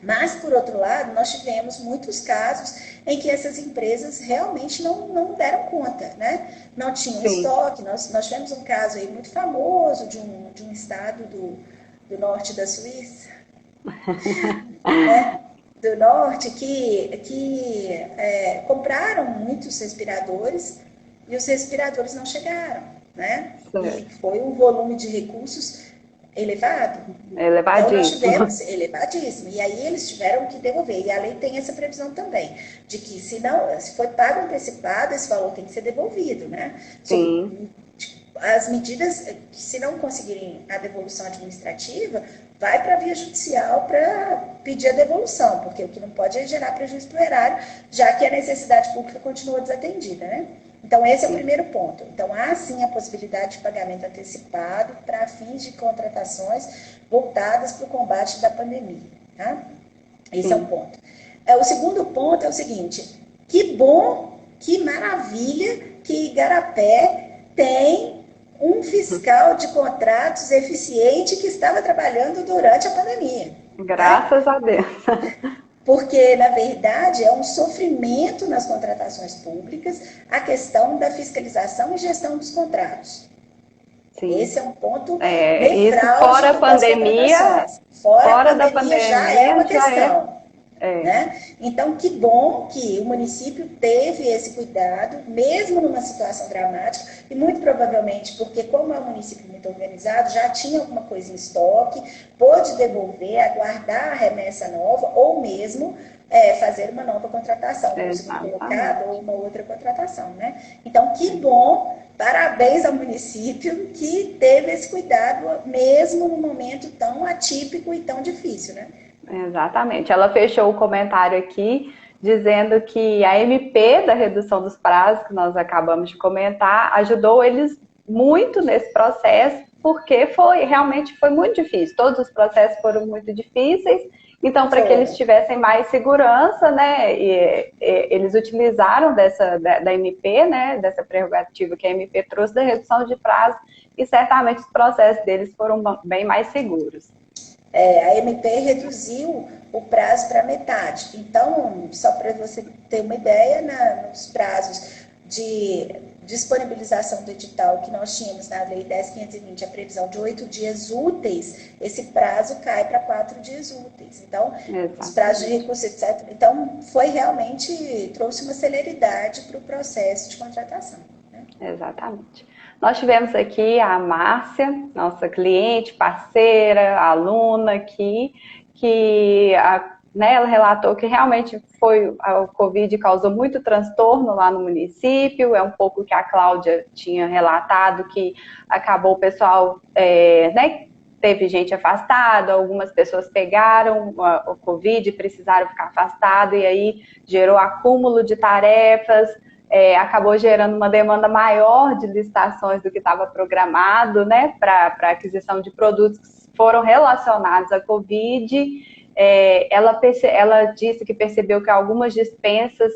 Mas, por outro lado, nós tivemos muitos casos em que essas empresas realmente não deram conta, né? Não tinham estoque. Nós tivemos um caso aí muito famoso de um estado do norte da Suíça, né? Do norte, que compraram muitos respiradores e os respiradores não chegaram, né? E foi um volume de recursos elevado. Elevadíssimo. Então, nós tivemos elevadíssimo. E aí eles tiveram que devolver. E a lei tem essa previsão também, de que se foi pago antecipado, esse valor tem que ser devolvido, né? Sim. as medidas, se não conseguirem a devolução administrativa, vai para a via judicial para pedir a devolução, porque o que não pode é gerar prejuízo para o erário, já que a necessidade pública continua desatendida, né? Então, esse é o primeiro ponto. Então, há sim a possibilidade de pagamento antecipado para fins de contratações voltadas para o combate da pandemia, tá? Esse é um ponto. O segundo ponto é o seguinte: que bom, que maravilha que Igarapé tem um fiscal de contratos eficiente que estava trabalhando durante a pandemia. Graças a Deus. Porque, na verdade, é um sofrimento nas contratações públicas a questão da fiscalização e gestão dos contratos. Sim. Esse é um ponto nevrálgico fora a pandemia, fora da pandemia já é uma questão. Né? Então, que bom que o município teve esse cuidado, mesmo numa situação dramática, e muito provavelmente porque, como é um município muito organizado, já tinha alguma coisa em estoque, pôde devolver, aguardar a remessa nova, ou mesmo fazer uma nova contratação, como segundo colocado, ou uma outra contratação. Né? Então, que bom, parabéns ao município que teve esse cuidado, mesmo num momento tão atípico e tão difícil, né? Exatamente. Ela fechou o comentário aqui dizendo que a MP da redução dos prazos, que nós acabamos de comentar, ajudou eles muito nesse processo, porque realmente foi muito difícil. Todos os processos foram muito difíceis. Então, para que eles tivessem mais segurança, né, eles utilizaram da MP, né, dessa prerrogativa que a MP trouxe da redução de prazo, e certamente os processos deles foram bem mais seguros. A MP reduziu o prazo para metade. Então, só para você ter uma ideia, nos prazos de disponibilização do edital que nós tínhamos na Lei 10.520, a previsão de 8 dias úteis, esse prazo cai para 4 dias úteis. Então, os prazos de recurso, etc. Então, trouxe uma celeridade para o processo de contratação. Né? Exatamente. Nós tivemos aqui a Márcia, nossa cliente, parceira, aluna aqui, que ela relatou que realmente o Covid causou muito transtorno lá no município, é um pouco que a Cláudia tinha relatado, que acabou o pessoal, teve gente afastada, algumas pessoas pegaram o Covid e precisaram ficar afastado, e aí gerou acúmulo de tarefas, acabou gerando uma demanda maior de licitações do que estava programado, né, para aquisição de produtos que foram relacionados à Covid. Ela disse que percebeu que algumas dispensas,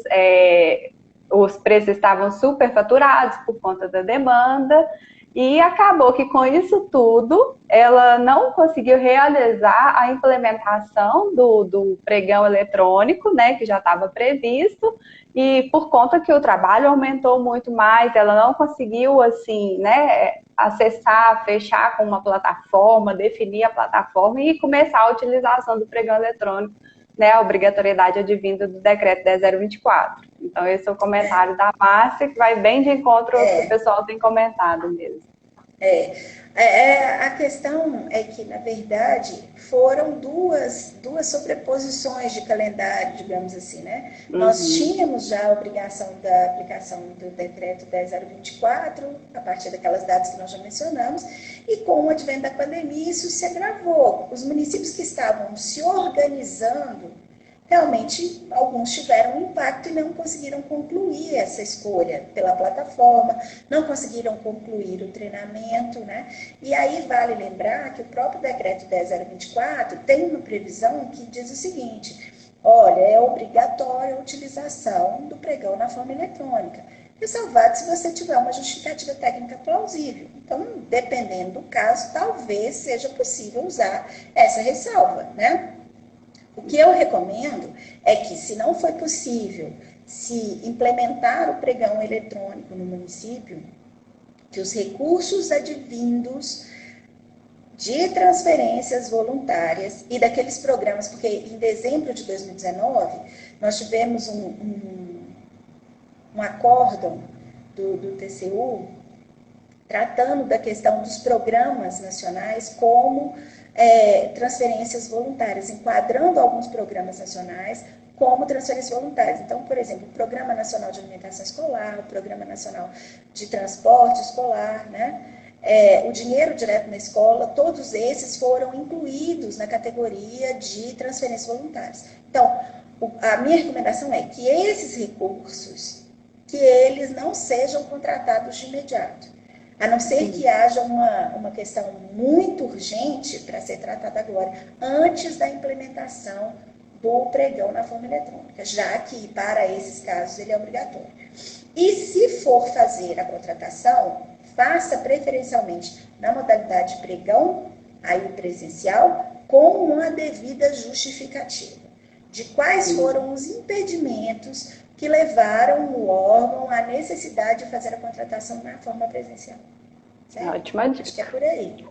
os preços estavam superfaturados por conta da demanda, e acabou que com isso tudo, ela não conseguiu realizar a implementação do pregão eletrônico, né, que já estava previsto, e por conta que o trabalho aumentou muito mais, ela não conseguiu, assim, né, acessar, fechar com uma plataforma, definir a plataforma e começar a utilização do pregão eletrônico, né, a obrigatoriedade advinda do decreto 10.024. Então, esse é o comentário da Márcia, que vai bem de encontro ao que o pessoal tem comentado mesmo. A questão é que, na verdade, foram duas sobreposições de calendário, digamos assim, né? Uhum. Nós tínhamos já a obrigação da aplicação do decreto 10.024, a partir daquelas datas que nós já mencionamos, e com o advento da pandemia isso se agravou. Os municípios que estavam se organizando, realmente, alguns tiveram um impacto e não conseguiram concluir essa escolha pela plataforma, não conseguiram concluir o treinamento, né? E aí vale lembrar que o próprio decreto 10.024 tem uma previsão que diz o seguinte: olha, é obrigatória a utilização do pregão na forma eletrônica, ressalvado se você tiver uma justificativa técnica plausível. Então, dependendo do caso, talvez seja possível usar essa ressalva, né? O que eu recomendo é que, se não foi possível se implementar o pregão eletrônico no município, que os recursos advindos de transferências voluntárias e daqueles programas, porque em dezembro de 2019 nós tivemos um acórdão do TCU tratando da questão dos programas nacionais como transferências voluntárias, enquadrando alguns programas nacionais como transferências voluntárias. Então, por exemplo, o Programa Nacional de Alimentação Escolar, o Programa Nacional de Transporte Escolar, né? O dinheiro direto na escola, todos esses foram incluídos na categoria de transferências voluntárias. Então, a minha recomendação é que esses recursos, que eles não sejam contratados de imediato, a não ser que haja uma questão muito urgente para ser tratada agora, antes da implementação do pregão na forma eletrônica, já que para esses casos ele é obrigatório. E se for fazer a contratação, faça preferencialmente na modalidade pregão, aí presencial, com uma devida justificativa de quais foram os impedimentos que levaram o órgão à necessidade de fazer a contratação na forma presencial. Certo? Ótima dica. Acho que é por aí.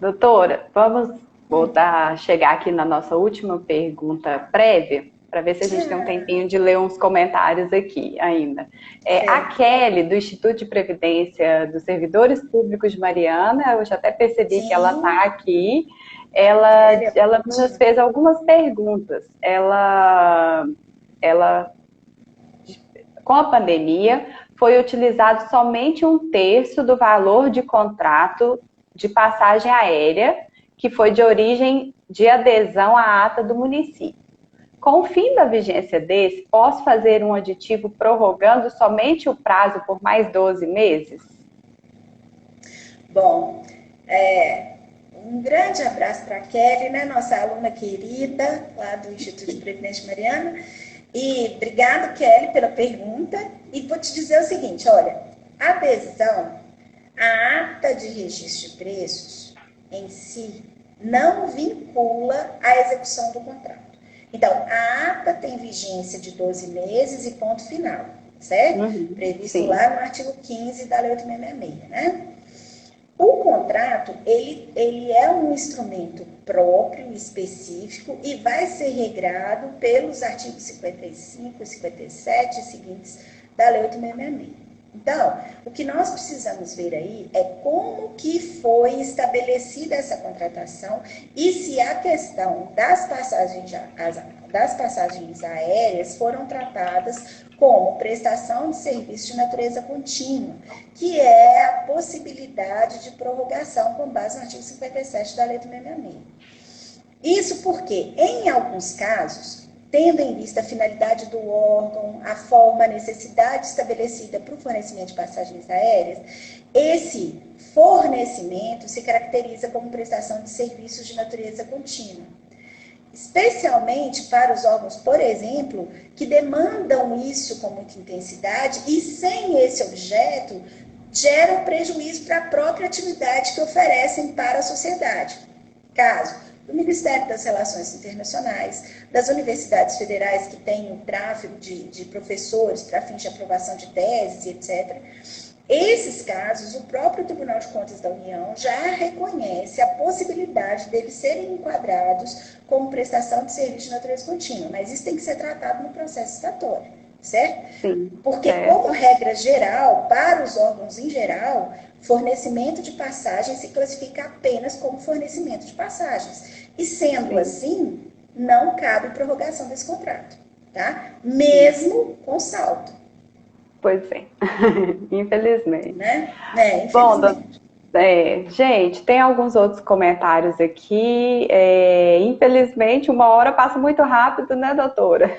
Doutora, vamos chegar aqui na nossa última pergunta prévia, para ver se a gente tem um tempinho de ler uns comentários aqui ainda. A Kelly, do Instituto de Previdência dos Servidores Públicos de Mariana, eu já até percebi que ela está aqui, ela nos fez algumas perguntas. Ela, com a pandemia, foi utilizado somente 1/3 do valor de contrato de passagem aérea, que foi de origem de adesão à ata do município. Com o fim da vigência desse, posso fazer um aditivo prorrogando somente o prazo por mais 12 meses? Bom, um grande abraço para a Kelly, né, nossa aluna querida, lá do Instituto de Previdência Mariana. E obrigado, Kelly, pela pergunta. E vou te dizer o seguinte, olha, a adesão à ata de registro de preços em si não vincula a execução do contrato. Então, a ata tem vigência de 12 meses e ponto final, certo? Previsto lá no artigo 15 da Lei 8.666, né? O contrato, ele é um instrumento próprio, específico, e vai ser regrado pelos artigos 55, 57 e seguintes da Lei 8.666. Então, o que nós precisamos ver aí é como que foi estabelecida essa contratação e se a questão das passagens aéreas foram tratadas como prestação de serviço de natureza contínua, que é a possibilidade de prorrogação com base no artigo 57 da Lei 8.666. Isso porque, em alguns casos, tendo em vista a finalidade do órgão, a forma, a necessidade estabelecida para o fornecimento de passagens aéreas, esse fornecimento se caracteriza como prestação de serviços de natureza contínua. Especialmente para os órgãos, por exemplo, que demandam isso com muita intensidade e sem esse objeto geram prejuízo para a própria atividade que oferecem para a sociedade. Caso do Ministério das Relações Internacionais, das universidades federais que têm o tráfego de professores para fins de aprovação de teses, etc. Esses casos, o próprio Tribunal de Contas da União já reconhece a possibilidade deles serem enquadrados como prestação de serviço de natureza contínua, mas isso tem que ser tratado no processo estatório, certo? Sim. Porque, como regra geral, para os órgãos em geral, fornecimento de passagens se classifica apenas como fornecimento de passagens. E sendo assim, não cabe prorrogação desse contrato, tá? Mesmo com saldo. Pois é, infelizmente. Né? Infelizmente. Bom, gente, tem alguns outros comentários aqui. Infelizmente, 1 hora passa muito rápido, né, doutora?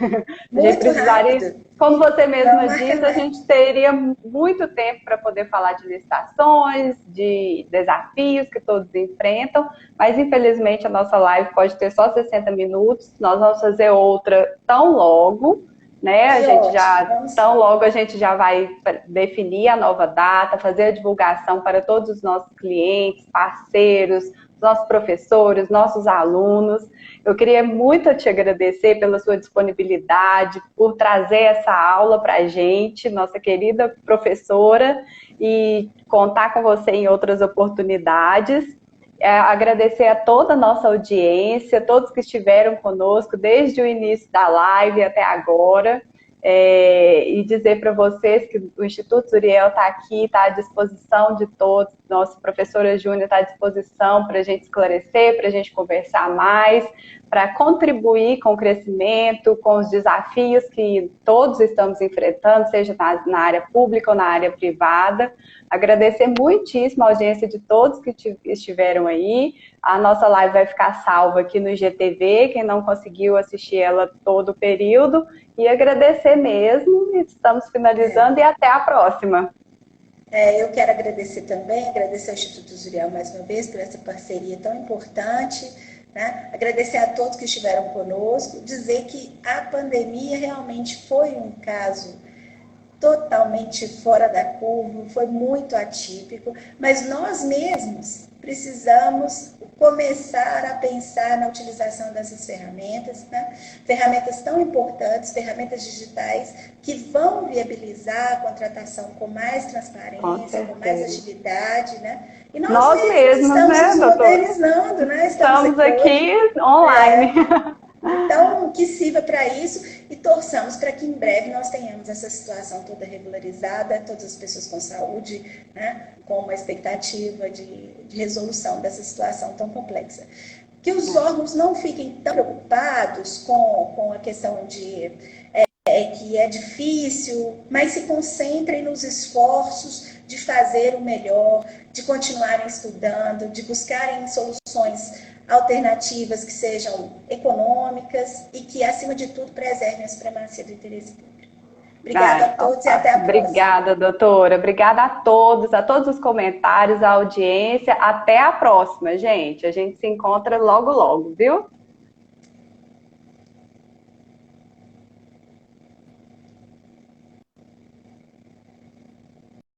A gente precisaria, como você mesma disse, a gente teria muito tempo para poder falar de licitações, de desafios que todos enfrentam, mas infelizmente a nossa live pode ter só 60 minutos. Nós vamos fazer outra tão logo. Né? Tão logo a gente já vai definir a nova data, fazer a divulgação para todos os nossos clientes, parceiros, nossos professores, nossos alunos. Eu queria muito te agradecer pela sua disponibilidade, por trazer essa aula para a gente, nossa querida professora, e contar com você em outras oportunidades. Agradecer a toda a nossa audiência, todos que estiveram conosco desde o início da live até agora. e dizer para vocês que o Instituto Zuriel está aqui, está à disposição de todos, nossa professora Júnior está à disposição para a gente esclarecer, para a gente conversar mais, para contribuir com o crescimento, com os desafios que todos estamos enfrentando, seja na área pública ou na área privada. Agradecer muitíssimo a audiência de todos que estiveram aí. A nossa live vai ficar salva aqui no IGTV, quem não conseguiu assistir ela todo o período. E agradecer mesmo, estamos finalizando e até a próxima. Eu quero agradecer também, agradecer ao Instituto Zuriel mais uma vez por essa parceria tão importante, né? Agradecer a todos que estiveram conosco, dizer que a pandemia realmente foi um caso totalmente fora da curva, foi muito atípico, mas nós mesmos precisamos começar a pensar na utilização dessas ferramentas, né? Ferramentas tão importantes, ferramentas digitais, que vão viabilizar a contratação com mais transparência, com mais agilidade, né? E nós mesmos estamos nos modernizando, né? Estamos aqui online. Então, que sirva para isso e torçamos para que em breve nós tenhamos essa situação toda regularizada, todas as pessoas com saúde, né, com uma expectativa de resolução dessa situação tão complexa. Que os órgãos não fiquem tão preocupados com a questão de que é difícil, mas se concentrem nos esforços de fazer o melhor, de continuarem estudando, de buscarem soluções alternativas que sejam econômicas e que, acima de tudo, preservem a supremacia do interesse público. Obrigada a todos e até a próxima. Obrigada, doutora. Obrigada a todos os comentários, a audiência. Até a próxima, gente. A gente se encontra logo, logo, viu?